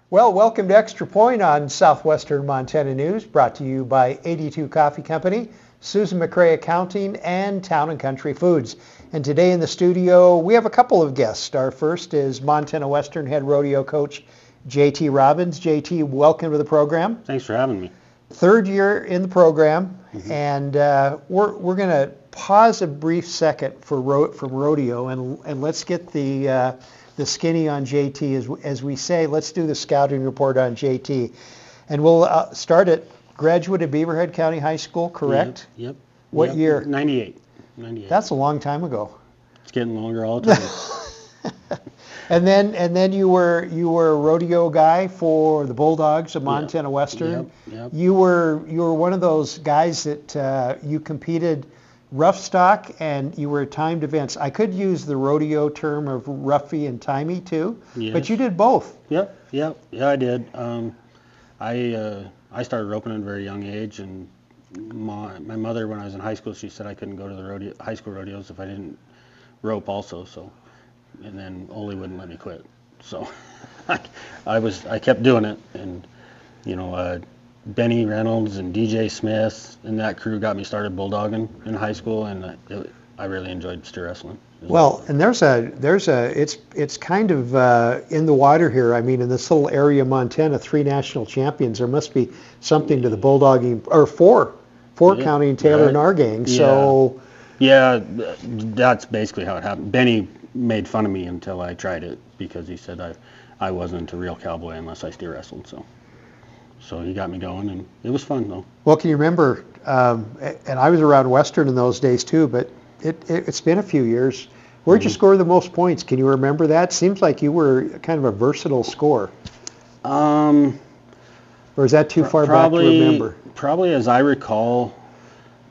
Well, welcome to Extra Point on Southwestern Montana News, brought to you by 82 Coffee Company, Susan McRae Accounting, and Town and Country Foods. And today in the studio, we have a couple of guests. Our first is Montana Western head rodeo coach JT Robbins. JT, welcome to the program. Thanks for having me. Third year in the program, and we're going to pause a brief second from rodeo, and let's get the skinny on JT. As we say, let's do the scouting report on JT. And we'll start at graduate of Beaverhead County High School, correct? Yep. What year? 98. That's a long time ago. It's getting longer all the time. And then you were a rodeo guy for the Bulldogs of Montana Western. Yep. You were one of those guys that you competed rough stock and you were timed events. I could use the rodeo term of roughy and timey too, Yes. but you did both. Yeah, I did. I started roping at a very young age, and my mother, when I was in high school, she said I couldn't go to the high school rodeos if I didn't rope also. So, and then Ole wouldn't let me quit. So, I kept doing it, and Benny Reynolds and DJ Smith and that crew got me started bulldogging in high school, and I really enjoyed steer wrestling. Well, and it's kind of in the water here. I mean, in this little area of Montana, 3 national champions. There must be something to the bulldogging, or four counting Taylor right. and our gang. Yeah. So yeah, that's basically how it happened. Benny made fun of me until I tried it because he said I wasn't a real cowboy unless I steer wrestled. So he got me going, and it was fun though. Well, can you remember? And I was around Western in those days too, but it's been a few years. Where'd you score the most points? Can you remember that? Seems like you were kind of a versatile scorer. Or is that too far back to remember? Probably, as I recall,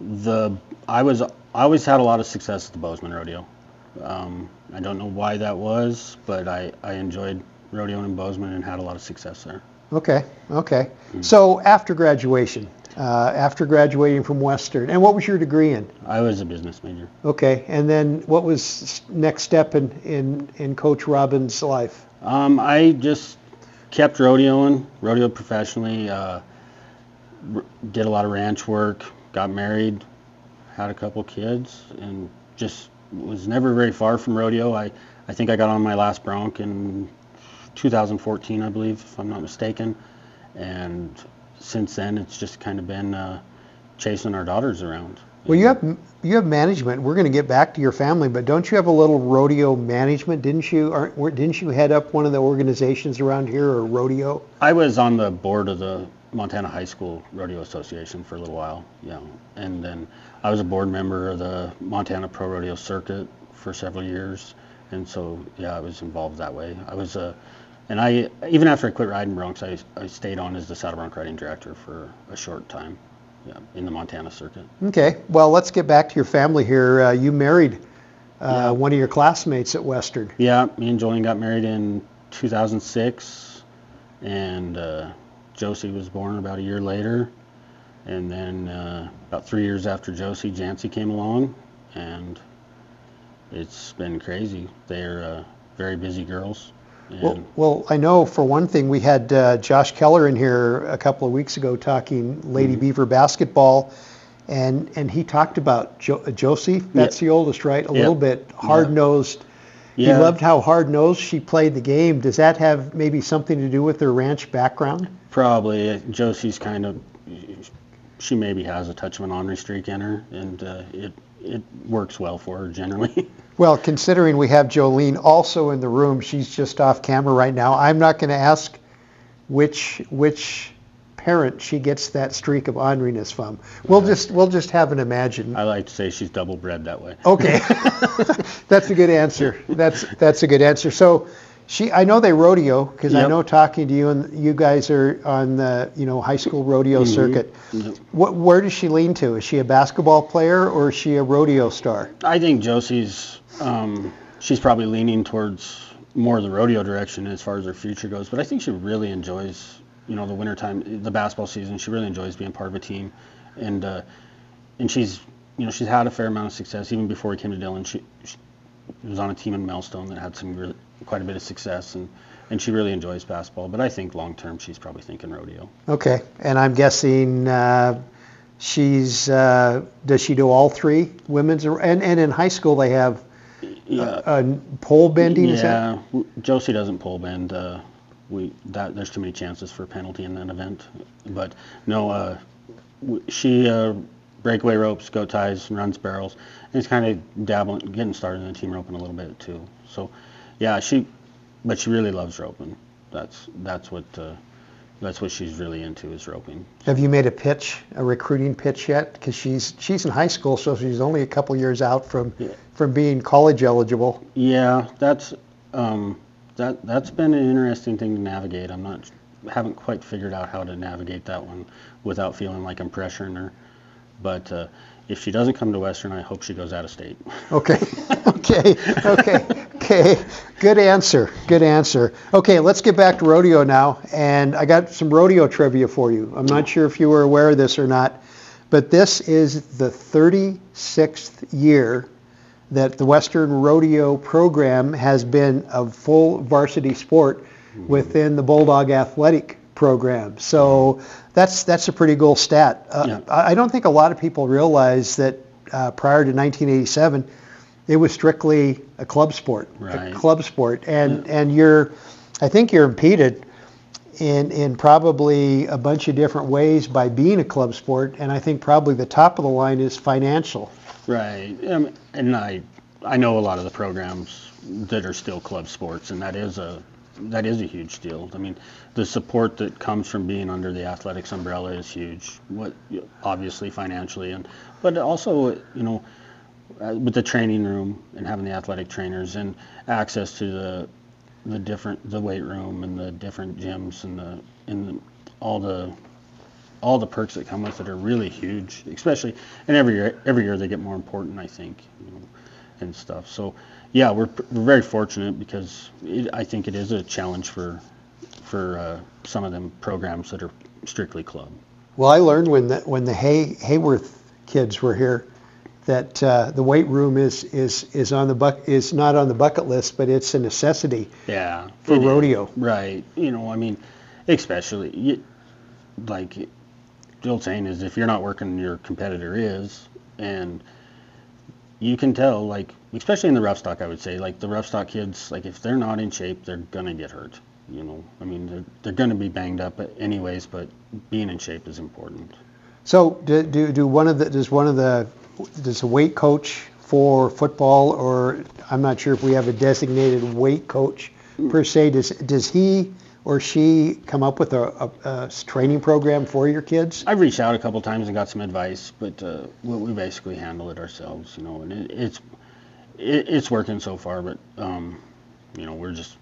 I always had a lot of success at the Bozeman Rodeo. I don't know why that was, but I enjoyed rodeoing in Bozeman and had a lot of success there. Okay. So after graduation, after graduating from Western, and what was your degree in? I was a business major. Okay, and then what was next step in Coach Robbins' life? I just kept rodeoed professionally, did a lot of ranch work, got married, had a couple kids, and just was never very far from rodeo. I think I got on my last bronc in 2014, I believe, if I'm not mistaken, and since then it's just kind of been chasing our daughters around. Well, you have management. We're going to get back to your family, but don't you have a little rodeo management? Didn't you head up one of the organizations around here, or rodeo? I was on the board of the Montana High School Rodeo Association for a little while, and then I was a board member of the Montana Pro Rodeo Circuit for several years, and so I was involved that way. And I even after I quit riding broncs, I stayed on as the saddle bronc riding director for a short time, in the Montana circuit. Okay, well, let's get back to your family here. You married one of your classmates at Western. Yeah, me and Jolene got married in 2006, and Josie was born about a year later, and then about 3 years after Josie, Jancy came along, and it's been crazy. They're very busy girls. Well, I know for one thing, we had Josh Keller in here a couple of weeks ago talking Lady Beaver basketball, and he talked about Josie. That's the oldest, right? A little bit hard-nosed. Yeah. He loved how hard-nosed she played the game. Does that have maybe something to do with her ranch background? Probably. Josie's she maybe has a touch of an ornery streak in her, and it works well for her generally. Well, considering we have Jolene also in the room, she's just off camera right now. I'm not going to ask which parent she gets that streak of orneriness from. We'll just have an imagine. I like to say she's double bred that way. Okay, that's a good answer. That's a good answer. So I know they rodeo because I know talking to you, and you guys are on the high school rodeo circuit. Yep. Where does she lean to? Is she a basketball player or is she a rodeo star? I think Josie's she's probably leaning towards more the rodeo direction as far as her future goes. But I think she really enjoys the wintertime, the basketball season. She really enjoys being part of a team, and she's she's had a fair amount of success even before we came to Dillon. was on a team in Melstone that had quite a bit of success, and she really enjoys basketball. But I think long term she's probably thinking rodeo. Okay, and I'm guessing does she do all three women's and in high school they have pole bending? Is that? Josie doesn't pole bend. There's too many chances for a penalty in that event. But no, she breakaway ropes, goat ties, and runs barrels, and it's kind of getting started in the team roping a little bit too. So yeah, but she really loves roping. That's what she's really into, is roping. Have you made a recruiting pitch yet? Because she's in high school, so she's only a couple years out from being college eligible. Yeah, that's been an interesting thing to navigate. Haven't quite figured out how to navigate that one without feeling like I'm pressuring her. But if she doesn't come to Western, I hope she goes out of state. Okay. Good answer. Okay, let's get back to rodeo now. And I got some rodeo trivia for you. I'm not sure if you were aware of this or not, but this is the 36th year that the Western Rodeo program has been a full varsity sport within the Bulldog Athletic program. So that's a pretty cool stat. I don't think a lot of people realize that prior to 1987, it was strictly a club sport. Right. And I think you're impeded in probably a bunch of different ways by being a club sport, and I think probably the top of the line is financial. Right. And I know a lot of the programs that are still club sports, and that is a huge deal. I mean, the support that comes from being under the athletics umbrella is huge. Obviously financially, but also with the training room and having the athletic trainers and access to the weight room and the different gyms and all the perks that come with it are really huge. Especially, and every year they get more important, I think, and stuff. So yeah, we're very fortunate because I think it is a challenge for some of them programs that are strictly club. Well, I learned when the Hayworth kids were here that the weight room is not on the bucket list, but it's a necessity. Yeah, for rodeo. Right. I mean, especially like the old saying is, if you're not working, your competitor is, and you can tell, like, especially in the rough stock, I would say, like the rough stock kids, like if they're not in shape, they're gonna get hurt. I mean, they're gonna be banged up anyways, but being in shape is important. So does a weight coach for football, or I'm not sure if we have a designated weight coach per se, does he or she come up with a training program for your kids? I've reached out a couple times and got some advice, but we basically handle it ourselves, and it's working so far, but we're just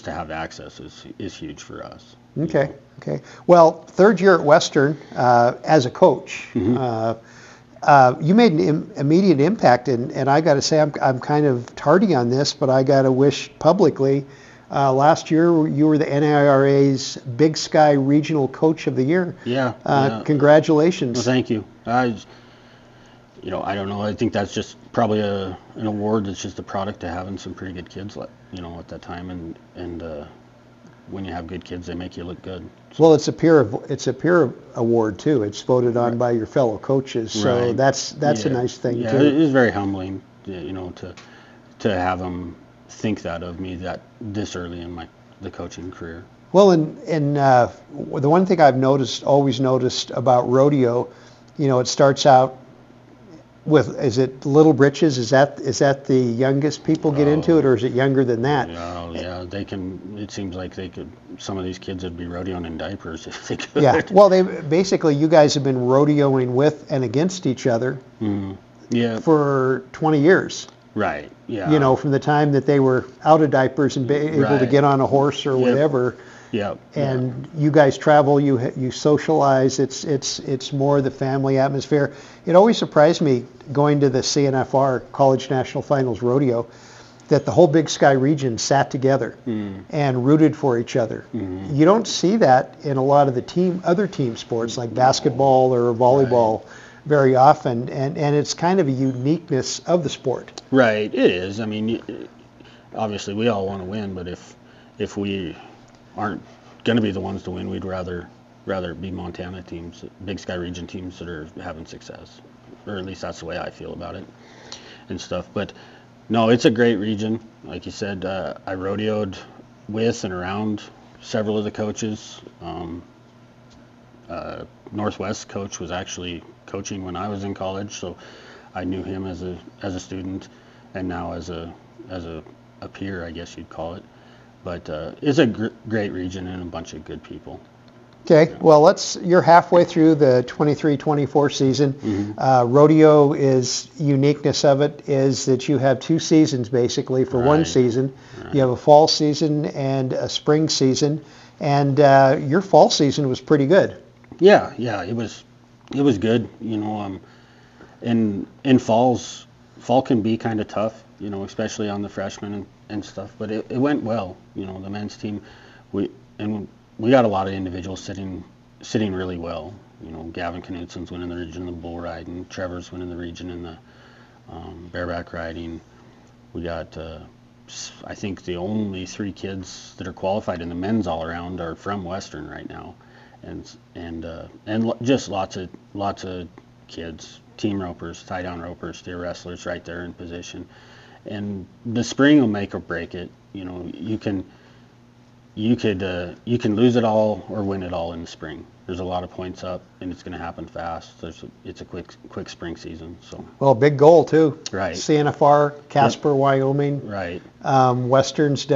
to have access is huge for us. Okay. Well, third year at Western as a coach, you made an immediate impact, and I got to say I'm kind of tardy on this, but I got to wish publicly. Last year, you were the NIRA's Big Sky Regional Coach of the Year. Yeah. Congratulations. Well, thank you. I don't know. I think that's just probably an award that's just a product of having some pretty good kids, at that time, and when you have good kids, they make you look good. So. Well, it's a peer award too. It's voted on by your fellow coaches, so right. that's a nice thing too. Yeah, it is very humbling, to have them think that of me this early in the coaching career. Well, and the one thing I've always noticed about rodeo, it starts out with, is it Little Britches? Is that the youngest people get into it, or is it younger than that? Yeah, they can. It seems like some of these kids would be rodeoing in diapers if they could. Yeah, well, you guys have been rodeoing with and against each other. Mm-hmm. Yeah. For 20 years. Right. Yeah. From the time that they were out of diapers and able to get on a horse or whatever. Yeah. And you guys travel, you socialize. It's more the family atmosphere. It always surprised me going to the CNFR College National Finals Rodeo that the whole Big Sky region sat together and rooted for each other. Mm-hmm. You don't see that in a lot of the other team sports like basketball or volleyball. very often, and it's kind of a uniqueness of the sport. Right, it is. I mean, obviously we all want to win, but if we aren't going to be the ones to win, we'd rather it be Montana teams, Big Sky region teams that are having success, or at least that's the way I feel about it and stuff. But no, it's a great region. Like you said, I rodeoed with and around several of the coaches. Northwest coach was actually coaching when I was in college, so I knew him as a student, and now as a peer, I guess you'd call it. But it's a great region and a bunch of good people. Okay, well, you're halfway through the 23-24 season. Mm-hmm. Rodeo is uniqueness of it is that you have 2 seasons basically for one Right. season. Right. You have a fall season and a spring season, and your fall season was pretty good. Yeah, it was good. You know, in fall can be kind of tough. You know, especially on the freshmen and stuff. But it went well. You know, the men's team, we got a lot of individuals sitting really well. You know, Gavin Knutson's winning the region in the bull riding, Trevor's winning the region in the bareback riding. We got, I think the only 3 kids that are qualified in the men's all around are from Western right now, and just lots of kids, team ropers, tie down ropers, steer wrestlers right there in position. And the spring will make or break it. You know, you can lose it all or win it all in the spring. There's a lot of points up, and it's going to happen fast. It's a quick spring season. So Well, big goal too. Right. CNFR, Casper, Wyoming. Right. Western's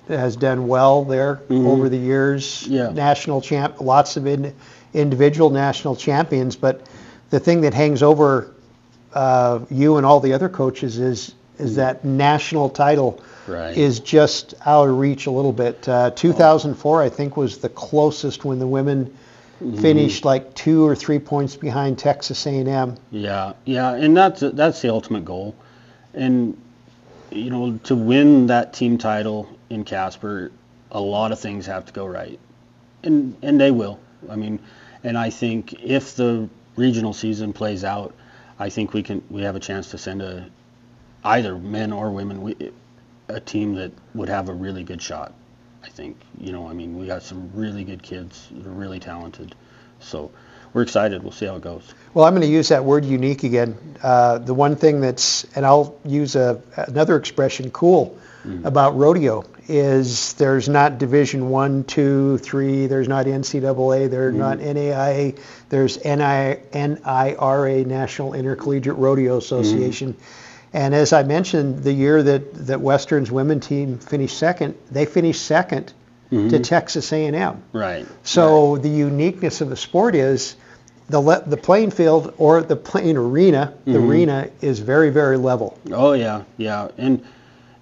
has done well there over the years. Yeah. National champ, lots of individual national champions. But the thing that hangs over you and all the other coaches is that national title Right. is just out of reach a little bit. 2004, I think, was the closest when the women finished like 2 or 3 points behind Texas A&M. Yeah, and that's the ultimate goal. And you know, to win that team title in Casper, a lot of things have to go right, and they will. I mean, and I think if the regional season plays out, I think we have a chance to send either men or women a team that would have a really good shot. I think, you know, I mean, we got some really good kids that are really talented, so we're excited. We'll see how it goes. Well, I'm going to use that word unique again. The one thing and I'll use another expression, cool, about rodeo is there's not Division 1, 2, 3, there's not NCAA, there's not NAIA, there's NIRA, National Intercollegiate Rodeo Association. And as I mentioned, the year that Western's women team finished second, they finished second to Texas A&M. Right. So the uniqueness of the sport is the playing field or the playing arena, the arena is very, very level. Oh yeah, and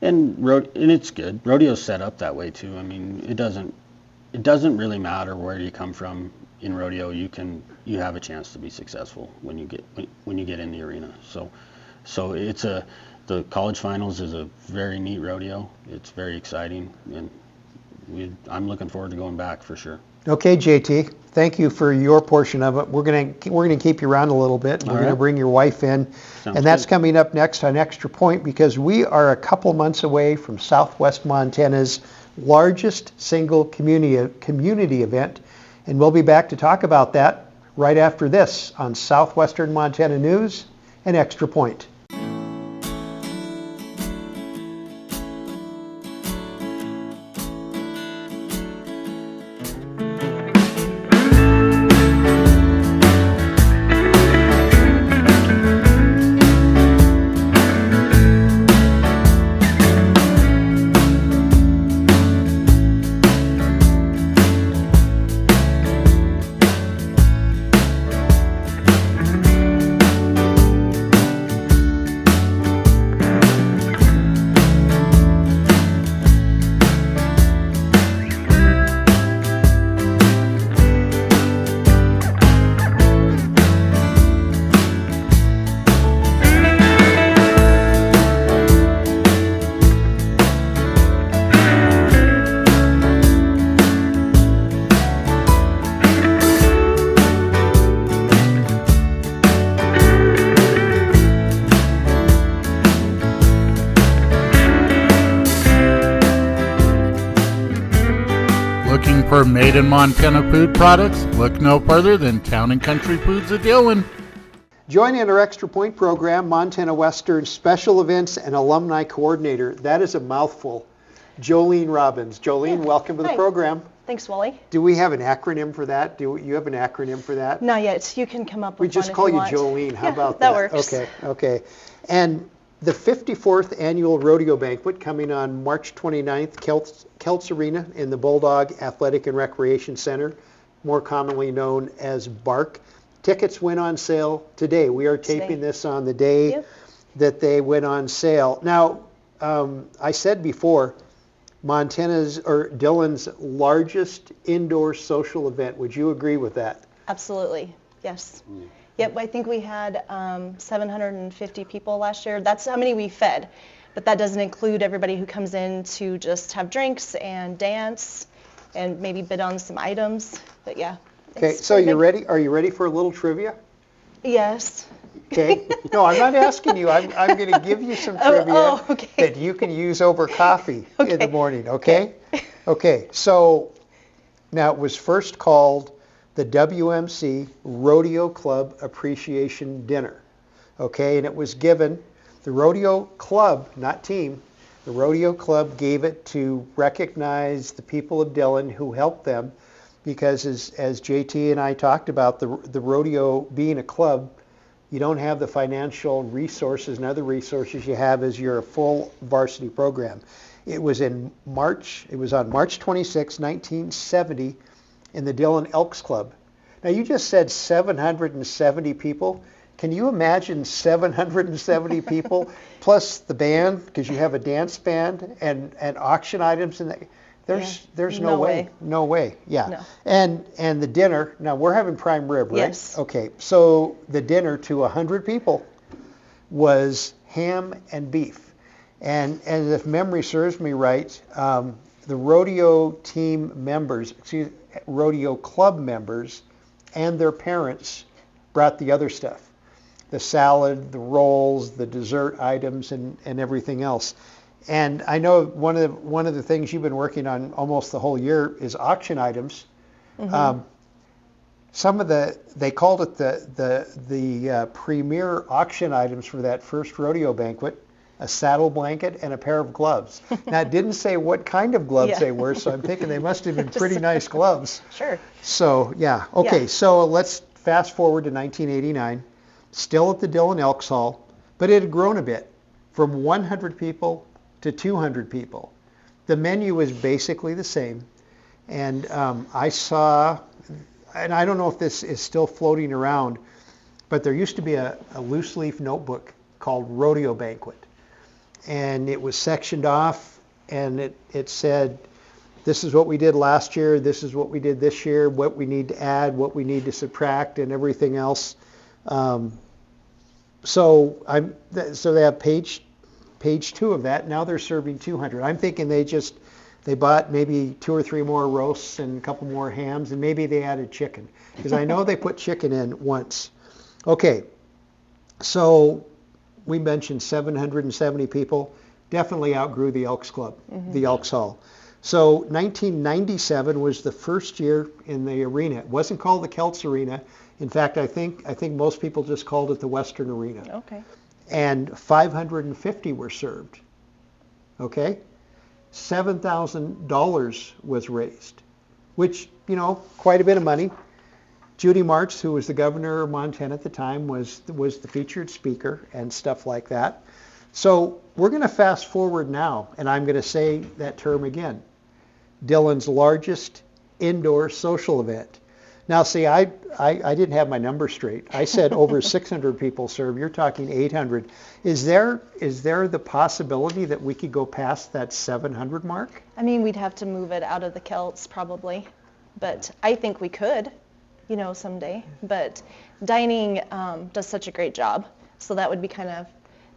it's good. Rodeo's set up that way too. I mean, it doesn't really matter where you come from in rodeo. You have a chance to be successful when you get in the arena. So the college finals is a very neat rodeo. It's very exciting, and I'm looking forward to going back for sure. Okay, JT, thank you for your portion of it. We're gonna keep you around a little bit. We're gonna bring your wife in, Sounds and that's good. coming up next on Extra Point because we are a couple months away from Southwest Montana's largest single community event, and we'll be back to talk about that right after this on Southwestern Montana News and Extra Point. Looking for made in Montana food products? Look no further than Town & Country Foods of Dillon. Join in our Extra Point program, Montana Western Special Events and Alumni Coordinator. That is a mouthful. Jolene Robbins. Jolene, welcome to the Hi. program. Thanks, Wally. Do we have an acronym for that? Do you have an acronym for that? Not yet. You can come up We with just one call if you want. Jolene. How Yeah, about that that? works. Okay. And the 54th Annual Rodeo Banquet coming on March 29th, Kelts Arena in the Bulldog Athletic and Recreation Center, more commonly known as BARC. Tickets went on sale today. We are taping this on the day Yep. that they went on sale. Now, I said before, Dillon's largest indoor social event. Would you agree with that? Absolutely. Yes. Yep. I think we had 750 people last year. That's how many we fed, but that doesn't include everybody who comes in to just have drinks and dance and maybe bid on some items. But yeah. Okay, it's so pretty you big. ready? Are you ready for a little trivia? Yes. Okay. No, I'm not asking you. I'm going to give you some trivia okay. that you can use over coffee in the Okay. morning, okay? Okay, so now it was first called the WMC Rodeo Club Appreciation Dinner, okay? And it was given, the Rodeo Club, not team, the Rodeo Club gave it to recognize the people of Dillon who helped them, because as JT and I talked about, the rodeo being a club, you don't have the financial resources and other resources you have as you're a full varsity program. It was on March 26, 1970 in the Dillon Elks Club. Now you just said 770 people. Can you imagine 770 people plus the band, because you have a dance band and auction items in that? There's no way. No way. Yeah. No. And the dinner, now we're having prime rib, right? Yes. Okay. So the dinner to 100 people was ham and beef. And if memory serves me right, the rodeo team members, rodeo club members and their parents brought the other stuff. The salad, the rolls, the dessert items, and everything else. And I know one of the things you've been working on almost the whole year is auction items. Mm-hmm. Some of they called it the premier auction items for that first rodeo banquet: a saddle blanket and a pair of gloves. Now it didn't say what kind of gloves Yeah. they were, so I'm thinking they must have been pretty nice gloves. Sure. So yeah, okay. Yeah. So let's fast forward to 1989, still at the Dillon Elks Hall, but it had grown a bit from 100 people to 200 people. The menu was basically the same, and I saw, and I don't know if this is still floating around, but there used to be a loose leaf notebook called Rodeo Banquet, and it was sectioned off, and it said, this is what we did last year, this is what we did this year, what we need to add, what we need to subtract, and everything else. So they have page 2 of that. Now they're serving 200. I'm thinking they bought maybe 2 or 3 more roasts and a couple more hams, and maybe they added chicken, because I know they put chicken in once. Okay, so we mentioned 770 people. Definitely outgrew the Elks Club, the Elks Hall. So 1997 was the first year in the arena. It wasn't called the Kelts Arena. In fact, I think most people just called it the Western Arena. Okay. And 550 were served. Okay? $7,000 was raised, which, quite a bit of money. Judy Martz, who was the governor of Montana at the time, was the featured speaker and stuff like that. So we're going to fast forward now, and I'm going to say that term again. Dillon's largest indoor social event. Now, see, I didn't have my number straight. I said over 600 people served. You're talking 800. Is there the possibility that we could go past that 700 mark? I mean, we'd have to move it out of the Celts probably, but I think we could, someday. But dining does such a great job, so that would be kind of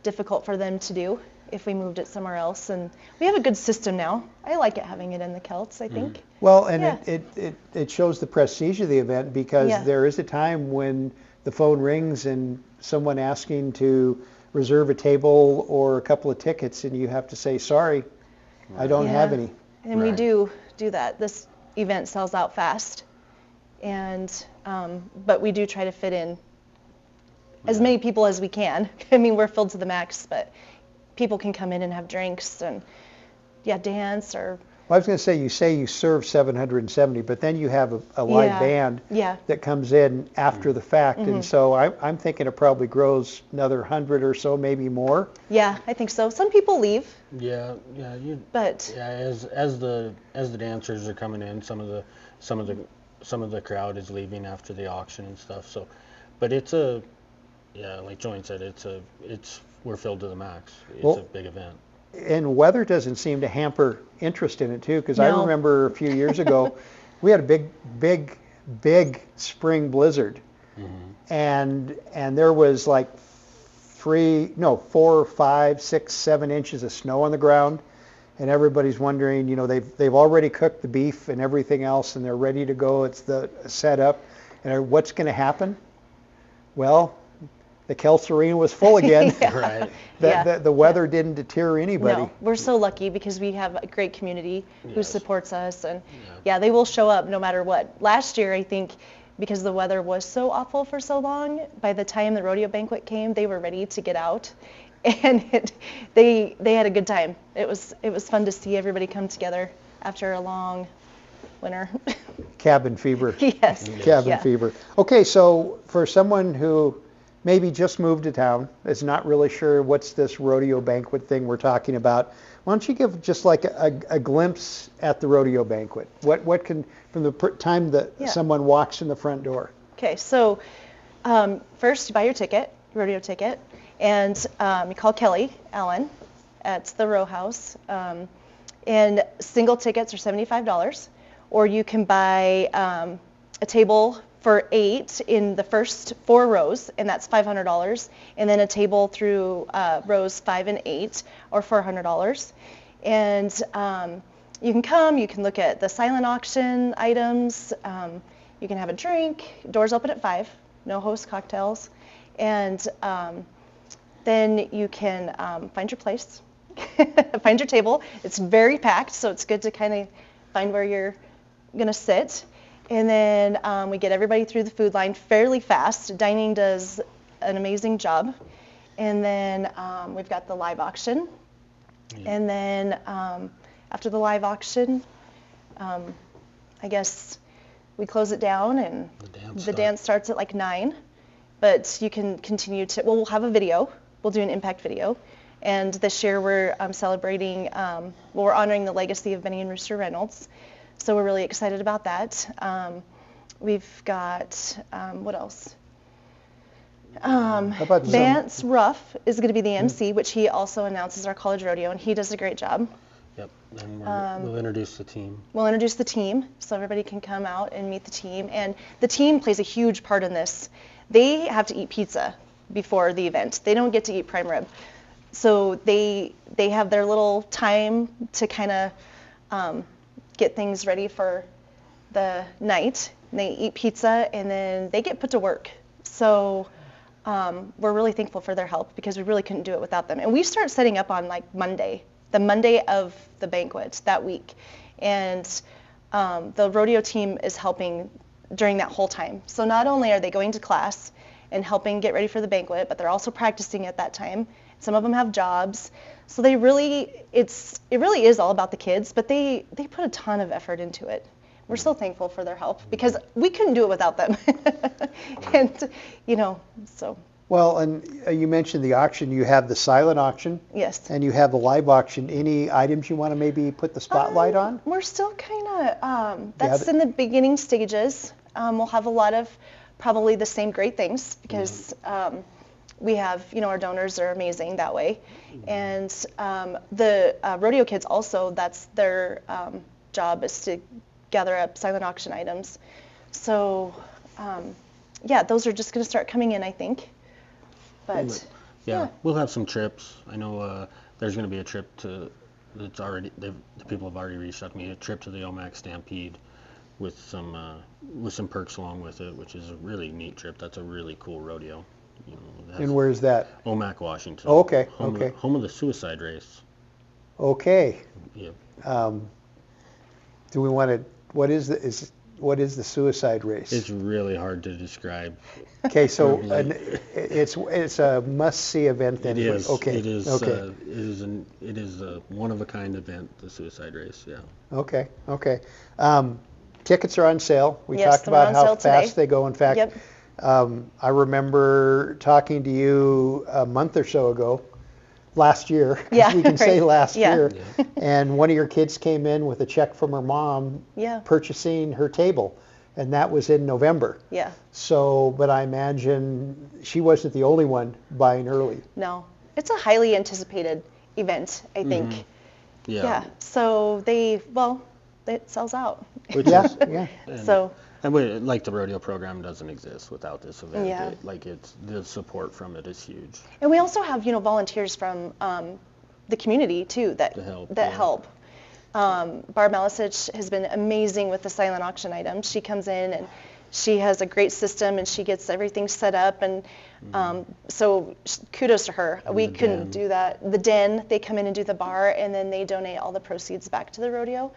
difficult for them to do if we moved it somewhere else. And we have a good system now. I like it having it in the Celts, I think. Well, and Yeah. it shows the prestige of the event, because Yeah. there is a time when the phone rings and someone asking to reserve a table or a couple of tickets, and you have to say, sorry, I don't have any. And we Right. do that. This event sells out fast. And but we do try to fit in as many people as we can. I mean, we're filled to the max, but people can come in and have drinks and dance or. Well, I was going to say you serve 770, but then you have a live band that comes in after the fact, and so I'm thinking it probably grows another 100 or so, maybe more. Yeah, I think so. Some people leave. But as the dancers are coming in, some of the crowd is leaving after the auction and stuff. So, but it's like Joanne said, we're filled to the max. It's a big event. And weather doesn't seem to hamper interest in it too, because I No. remember a few years ago we had a big spring blizzard, and there was like 4, 5, 6, 7 inches of snow on the ground, and everybody's wondering, they've already cooked the beef and everything else, and they're ready to go. It's the setup, and what's going to happen? Well, the Kelts Arena was full again. Right. The weather didn't deter anybody. No, we're so lucky because we have a great community who supports us, and they will show up no matter what. Last year, I think, because the weather was so awful for so long, by the time the rodeo banquet came, they were ready to get out, and they had a good time. It was fun to see everybody come together after a long winter. Cabin fever. Yes. Cabin fever. Okay, so for someone who maybe just moved to town, is not really sure what's this rodeo banquet thing we're talking about, why don't you give just like a glimpse at the rodeo banquet? What can, from the time that someone walks in the front door? Okay, so first you buy your ticket, rodeo ticket, and you call Kelly Allen at the row house, and single tickets are $75, or you can buy a table for 8 in the first 4 rows, and that's $500, and then a table through rows 5 and 8, or $400. And you can come, you can look at the silent auction items, you can have a drink, doors open at 5, no host cocktails, and then you can find your place, find your table. It's very packed, so it's good to kind of find where you're gonna sit. And then we get everybody through the food line fairly fast. Dining does an amazing job. And then we've got the live auction. And then after the live auction, I guess we close it down, and the dance starts at like 9. But you can continue to, we'll have a video. We'll do an impact video. And this year we're celebrating, we're honoring the legacy of Benny and Rooster Reynolds. So we're really excited about that. We've got, what else? Vance Ruff is going to be the MC, which he also announces our college rodeo, and he does a great job. Yep, and we'll introduce the team. We'll introduce the team, so everybody can come out and meet the team. And the team plays a huge part in this. They have to eat pizza before the event. They don't get to eat prime rib. So they have their little time to kind of get things ready for the night. And they eat pizza, and then they get put to work. So we're really thankful for their help, because we really couldn't do it without them. And we start setting up on like Monday, the Monday of the banquet that week. And the rodeo team is helping during that whole time. So not only are they going to class and helping get ready for the banquet, but they're also practicing at that time. Some of them have jobs. So it really is all about the kids, but they put a ton of effort into it. We're so thankful for their help, because we couldn't do it without them. And, so. Well, and you mentioned the auction. You have the silent auction. Yes. And you have the live auction. Any items you want to maybe put the spotlight on? We're still kind of, that's in the beginning stages. We'll have a lot of probably the same great things, because we have, our donors are amazing that way. And the rodeo kids also, that's their job, is to gather up silent auction items. So, those are just going to start coming in, I think. But we'll have some trips. I know there's going to be a trip that's already, the people have already reached out to me, a trip to the Omak Stampede with some perks along with it, which is a really neat trip. That's a really cool rodeo. And where's that? Omak, Washington. Oh, okay. Home of the suicide race. Okay. Yep. Do we want to what is the suicide race? It's really hard to describe. Okay, so verbally. it's a must-see event then. It is. Okay. It is. Okay. It is a one-of-a-kind event, the suicide race. Yeah. Okay. Okay. Tickets are on sale. We Yes, talked they're about on how sale fast today. they go. In fact, Yep. I remember talking to you a month or so ago, last year. 'Cause Yeah, we can say right. last Yeah. year. And one of your kids came in with a check from her mom Yeah. purchasing her table, and that was in November. Yeah. So, but I imagine she wasn't the only one buying early. No. It's a highly anticipated event, I think. Yeah. So it sells out. Which Yeah, is, yeah. So and like the rodeo program doesn't exist without this event. Yeah. It's the support from it is huge. And we also have, volunteers from the community too that To help, that yeah. help. Barb Malisich has been amazing with the silent auction items. She comes in and she has a great system and she gets everything set up, and so kudos to her. And We the couldn't den. do that. The den, they come in and do the bar, and then they donate all the proceeds back to the rodeo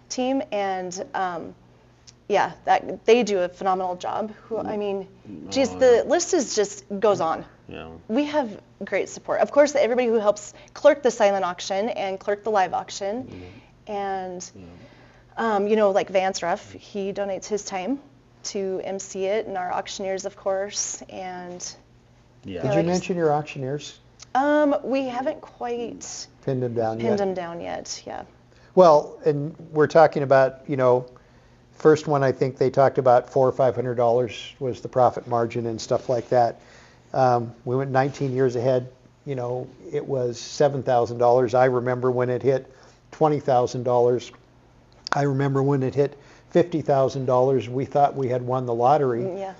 team, and that they do a phenomenal job. Geez, the list is just goes on. Yeah. We have great support. Of course, everybody who helps clerk the silent auction and clerk the live auction. And, like Vance Ruff, he donates his time to MC it, and our auctioneers, of course. And Yeah. Did you mention your auctioneers? we haven't quite Pinned them down pinned yet? them down yet. Yeah. Well, and we're talking about, first one I think they talked about $400 or $500 was the profit margin and stuff like that. We went 19 years ahead. It was $7,000. I remember when it hit $20,000. I remember when it hit $50,000. We thought we had won the lottery. Yeah.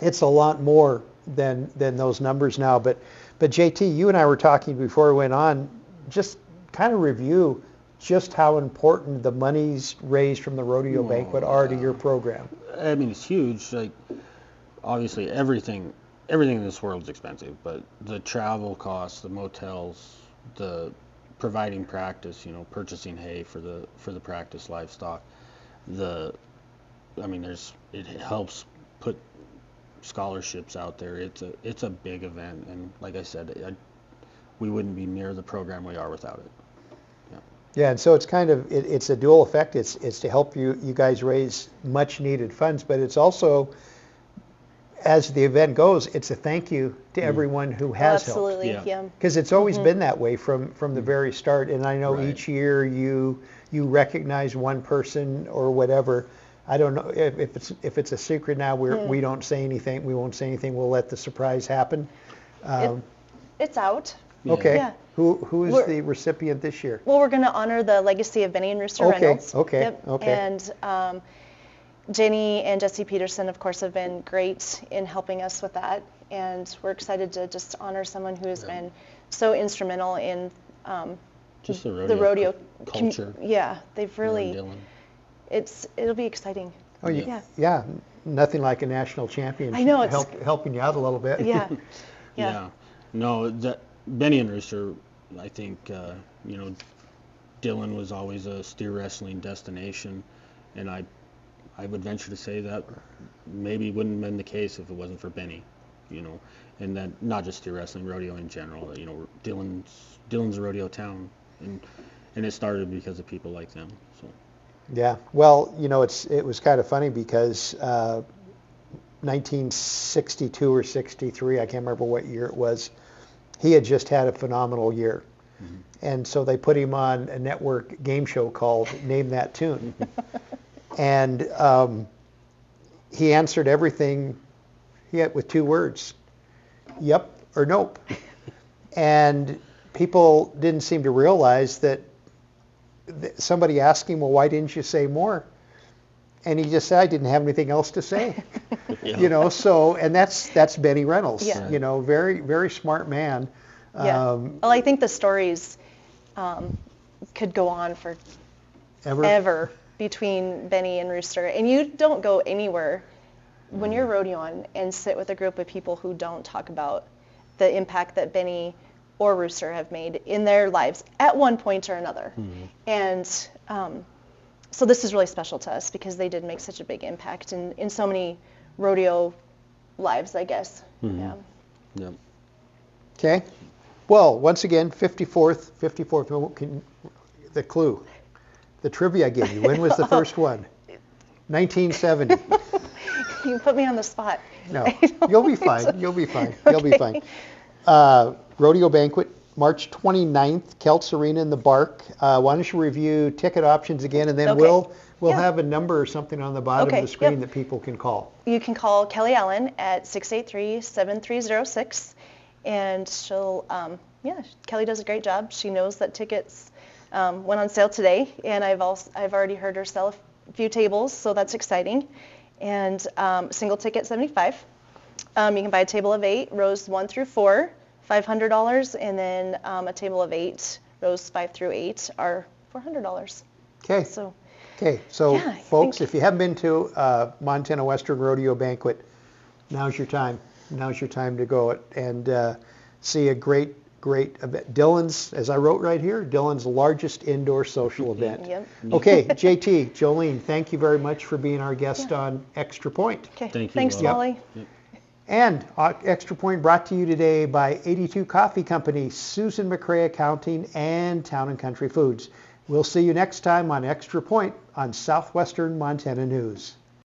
It's a lot more than those numbers now. But JT, you and I were talking before we went on. Just kind of review just how important the monies raised from the rodeo banquet are to your program. I mean, it's huge. Like, obviously, everything in this world's expensive, but the travel costs, the motels, the providing practice, purchasing hay for the practice livestock, it helps put scholarships out there. It's a big event, and like I said, we wouldn't be near the program we are without it. Yeah, and so it's kind of it's a dual effect. It's to help you guys raise much needed funds, but it's also, as the event goes, it's a thank you to everyone who has helped. Absolutely. Yeah. Yeah. Because it's always been that way from the very start. And I know Right. each year you recognize one person or whatever. I don't know if it's a secret now. We don't say anything. We won't say anything. We'll let the surprise happen. It's out. Okay. Yeah. Who is We're- the recipient this year? Well, we're going to honor the legacy of Benny and Rooster Okay, Reynolds. okay, Yep. okay. And Jenny and Jesse Peterson, of course, have been great in helping us with that. And we're excited to just honor someone who has been so instrumental in Just the the rodeo rodeo culture. they've here in really. Dillon. It'll be exciting. Oh, Yeah. yeah. Nothing like a national champion. I know, it's- helping you out a little bit. Yeah. Yeah. No, Benny and Rooster, I think, Dillon was always a steer wrestling destination, and I would venture to say that maybe wouldn't have been the case if it wasn't for Benny, and then not just steer wrestling, rodeo in general. Dillon's a rodeo town, and it started because of people like them. So. Yeah. Well, it was kind of funny because 1962 or 63, I can't remember what year it was, he had just had a phenomenal year. And so they put him on a network game show called Name That Tune. And he answered everything with two words, yep or nope. And people didn't seem to realize that somebody asked him, well, why didn't you say more? And he just said, I didn't have anything else to say. Yeah. So, and that's Benny Reynolds, Yeah. very, very smart man. Yeah. Well, I think the stories could go on for ever between Benny and Rooster. And you don't go anywhere when you're rodeoing and sit with a group of people who don't talk about the impact that Benny or Rooster have made in their lives at one point or another. And so this is really special to us because they did make such a big impact in so many rodeo lives, I guess. Mhm. Yeah. Yep. Okay. Well, once again, 54th, the clue, the trivia I gave you. When was the first one? 1970. You put me on the spot. No, I don't you'll be think so. fine. You'll be fine. You'll be fine. Rodeo Banquet, March 29th, Kelts Arena in the Bark. Why don't you review ticket options again, and then Okay. we'll Yeah. have a number or something on the bottom Okay, of the screen yep. that people can call. You can call Kelly Allen at 683-7306, and she'll, Kelly does a great job. She knows that tickets went on sale today, and I've already heard her sell a few tables, so that's exciting. And single ticket $75. You can buy a table of 8, rows 1 through 4, $500, and then a table of 8, rows 5 through 8 are $400. Okay. So Okay, so Yeah, I folks, think- if you haven't been to Montana Western Rodeo Banquet, now's your time. Now's your time to go and see a great event. Dylan's, as I wrote right here, Dylan's largest indoor social event. Yep. Okay, JT, Jolene, thank you very much for being our guest on Extra Point. Okay. Thank you, Thanks, Will. Yep. Molly. And Extra Point brought to you today by 82 Coffee Company, Susan McRae Accounting, and Town and Country Foods. We'll see you next time on Extra Point on Southwestern Montana News.